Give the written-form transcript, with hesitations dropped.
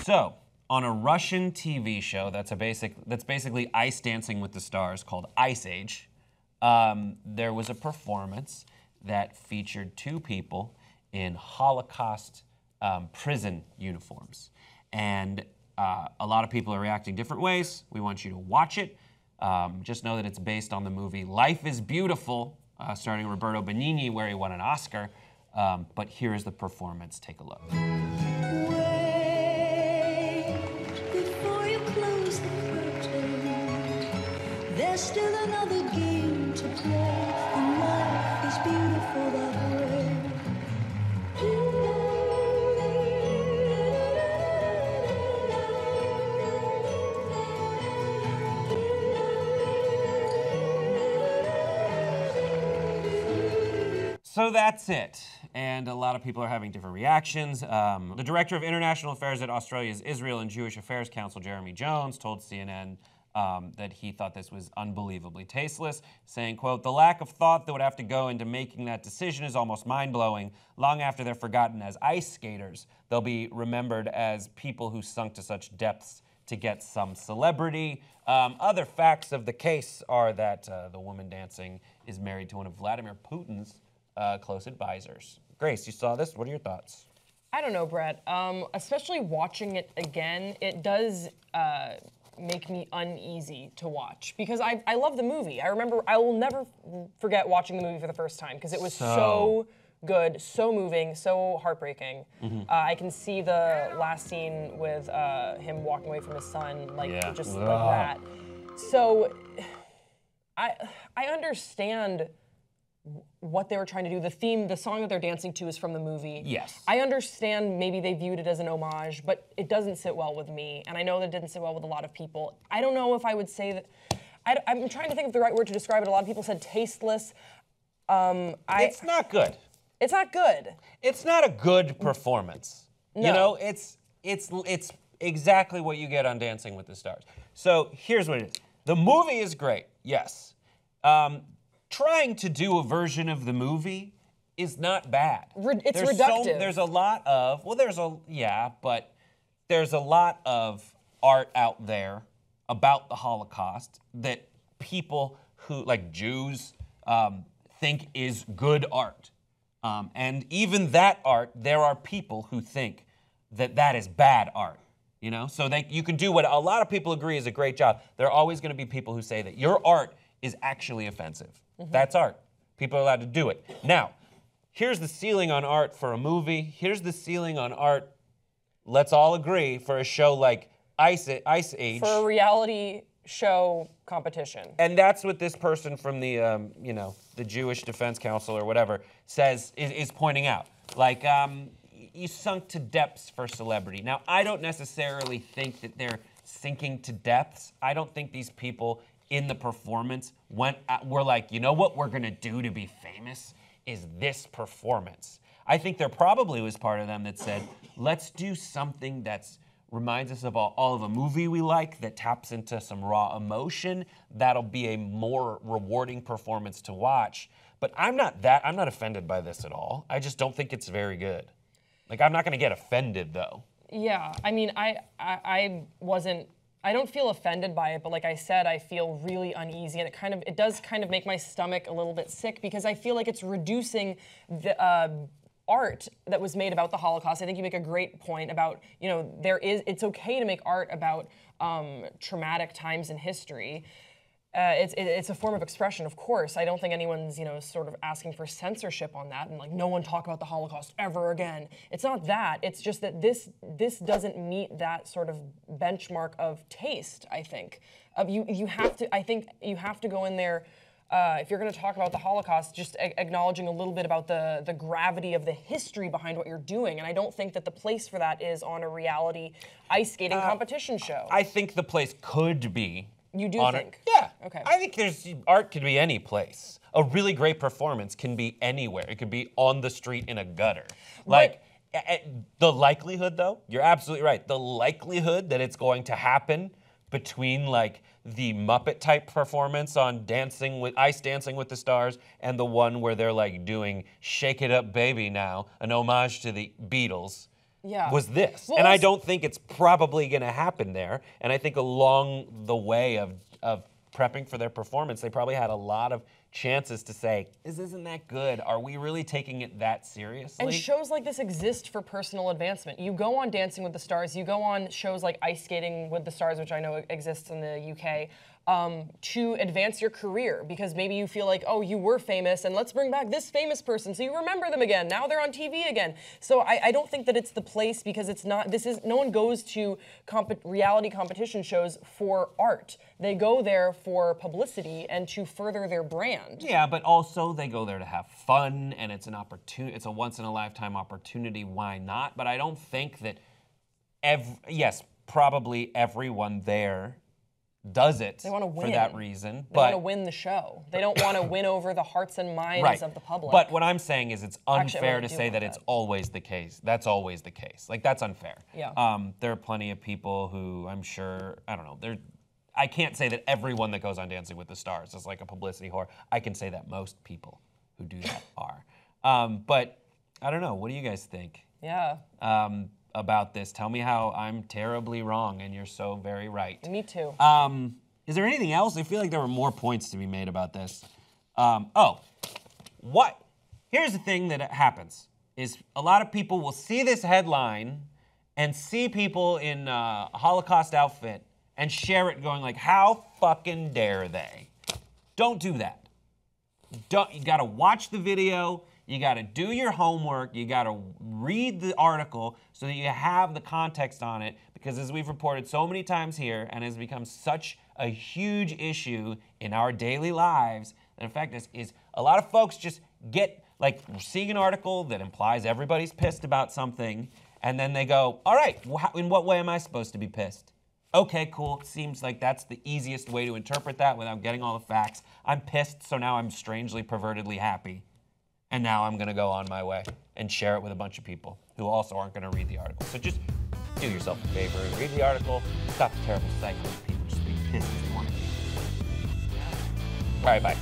So, on a Russian TV show that's basically Ice Dancing with the Stars called Ice Age, there was a performance that featured two people in Holocaust prison uniforms. And a lot of people are reacting different ways. We want you to watch it. Just know that it's based on the movie Life is Beautiful, starring Roberto Benigni, where he won an Oscar. But here is the performance. Take a look. There's still another game to play, and life is beautiful that way. So that's it. And a lot of people are having different reactions. The director of international affairs at Australia's Israel and Jewish Affairs Council, Jeremy Jones, told CNN that he thought this was unbelievably tasteless, saying, quote, "The lack of thought that would have to go into making that decision is almost mind-blowing. Long after they're forgotten as ice skaters, they'll be remembered as people who sunk to such depths to get some celebrity." Other facts of the case are that the woman dancing is married to one of Vladimir Putin's close advisors. Grace, you saw this. What are your thoughts? I don't know, Brett. Especially watching it again, it does make me uneasy to watch because I love the movie. I will never forget watching the movie for the first time because it was so good, so moving, so heartbreaking. I can see the last scene with him walking away from his son, just like that. So I understand what they were trying to do. The song that they're dancing to is from the movie. Yes. I understand maybe they viewed it as an homage, but it doesn't sit well with me, and I know that it didn't sit well with a lot of people. I don't know if I would say that, I'm trying to think of the right word to describe it. A lot of people said tasteless. It's not good. It's not good. It's not a good performance. No. You know, it's exactly what you get on Dancing with the Stars. So here's what it is. The movie is great, yes. Trying to do a version of the movie is not bad. It's reductive. There's a lot of, but there's a lot of art out there about the Holocaust that people who, like Jews, think is good art. And even that art, there are people who think that that is bad art. You know, so you can do what a lot of people agree is a great job. There are always going to be people who say that your art is actually offensive. That's art. People are allowed to do it. Now, here's the ceiling on art for a movie. Here's the ceiling on art, let's all agree, for a show like Ice Age. For a reality show competition. And that's what this person from the, the Jewish Defense Council or whatever says, is pointing out. Like, you sunk to depths for celebrity. Now, I don't necessarily think that they're sinking to depths. I don't think these people in the performance were like, you know what we're gonna do to be famous is this performance. I think there probably was part of them that said, let's do something that reminds us of all of a movie we like, that taps into some raw emotion. That'll be a more rewarding performance to watch. But I'm not offended by this at all. I just don't think it's very good. Like, I'm not gonna get offended though. Yeah, I mean, I don't feel offended by it, but like I said, I feel really uneasy, and it does kind of make my stomach a little bit sick because I feel like it's reducing the art that was made about the Holocaust. I think you make a great point about, it's okay to make art about traumatic times in history. It's a form of expression, of course. I don't think anyone's, sort of asking for censorship on that and like no one talk about the Holocaust ever again. It's not that. It's just that this doesn't meet that sort of benchmark of taste, I think. I think you have to go in there, if you're going to talk about the Holocaust, just acknowledging a little bit about the gravity of the history behind what you're doing. And I don't think that the place for that is on a reality ice skating competition show. I think the place could be. You do think? Yeah. Okay. I think art could be any place. A really great performance can be anywhere. It could be on the street in a gutter. Like, the likelihood, though, you're absolutely right. The likelihood that it's going to happen between, like, the Muppet-type performance on Ice Dancing with the Stars and the one where they're, like, doing Shake It Up Baby Now, an homage to the Beatles, was this. Well, and I also- don't think it's probably going to happen there. And I think along the way of prepping for their performance, they probably had a lot of chances to say, this isn't that good. Are we really taking it that seriously? And shows like this exist for personal advancement. You go on Dancing with the Stars, you go on shows like Ice Skating with the Stars, which I know exists in the UK, to advance your career, because maybe you feel like, oh, you were famous and let's bring back this famous person so you remember them again. Now they're on TV again. So I don't think that it's the place, because it's not, no one goes to reality competition shows for art. They go there for publicity and to further their brand. Yeah, but also they go there to have fun, and it's an opportunity. It's a once-in-a-lifetime opportunity. Why not? But I don't think that yes, probably everyone there does it They want to win for that reason. They But want to win the show. They don't want to win over the hearts and minds of the public. But what I'm saying is it's Actually, I unfair really to do say want that it's that. always the case. That's always the case. Like, that's unfair. Yeah. There are plenty of people who I'm sure, I don't know, I can't say that everyone that goes on Dancing with the Stars is like a publicity whore. I can say that most people who do that are. But I don't know. What do you guys think? Yeah. About this? Tell me how I'm terribly wrong and you're so very right. Me too. Is there anything else? I feel like there were more points to be made about this. Here's the thing that happens, is a lot of people will see this headline and see people in a Holocaust outfit and share it going like, how fucking dare they? Don't do that. You gotta watch the video, you gotta do your homework, you gotta read the article so that you have the context on it, because as we've reported so many times here, and has become such a huge issue in our daily lives, that in fact is a lot of folks just get, like, seeing an article that implies everybody's pissed about something, and then they go, all right, in what way am I supposed to be pissed? Okay, cool. Seems like that's the easiest way to interpret that without getting all the facts. I'm pissed, so now I'm strangely, pervertedly happy. And now I'm gonna go on my way and share it with a bunch of people who also aren't gonna read the article. So just do yourself a favor and read the article. Stop the terrible cycle of people just being pissed as they want to be. All right, bye.